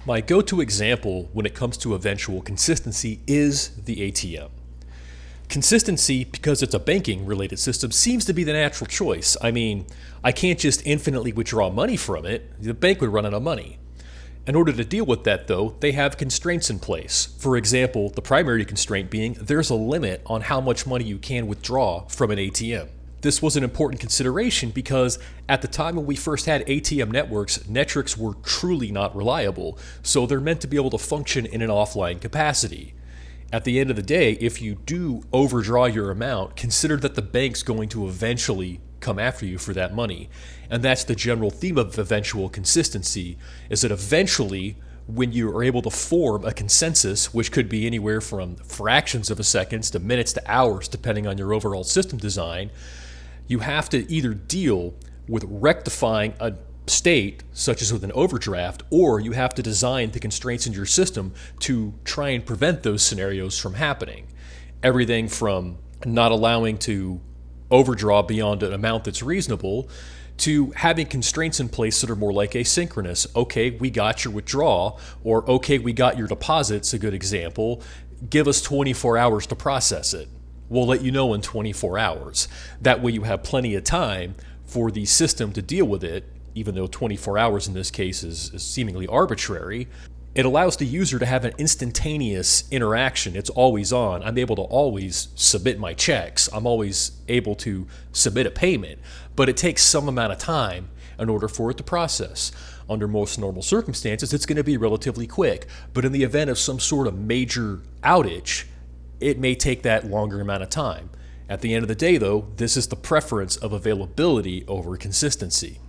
My go-to example when it comes to eventual consistency is the ATM. Consistency, because it's a banking related system, seems to be the natural choice. I mean, I can't just infinitely withdraw money from it. The bank would run out of money. In order to deal with that, though, they have constraints in place. For example, the primary constraint being there's a limit on how much money you can withdraw from an ATM. This was an important consideration because at the time when we first had ATM networks, metrics were truly not reliable, so they're meant to be able to function in an offline capacity. At the end of the day, if you do overdraw your amount, consider that the bank's going to eventually come after you for that money. And that's the general theme of eventual consistency, is that eventually when you are able to form a consensus, which could be anywhere from fractions of a second to minutes to hours, depending on your overall system design, you have to either deal with rectifying a state, such as with an overdraft, or you have to design the constraints in your system to try and prevent those scenarios from happening. Everything from not allowing to overdraw beyond an amount that's reasonable to having constraints in place that are more like asynchronous. Okay, we got your withdrawal, or okay, we got your deposit's a good example. Give us 24 hours to process it. We'll let you know in 24 hours. That way you have plenty of time for the system to deal with it, even though 24 hours in this case is seemingly arbitrary. It allows the user to have an instantaneous interaction. It's always on. I'm able to always submit my checks. I'm always able to submit a payment, but it takes some amount of time in order for it to process. Under most normal circumstances, it's going to be relatively quick, but in the event of some sort of major outage, it may take that longer amount of time. At the end of the day, though, this is the preference of availability over consistency.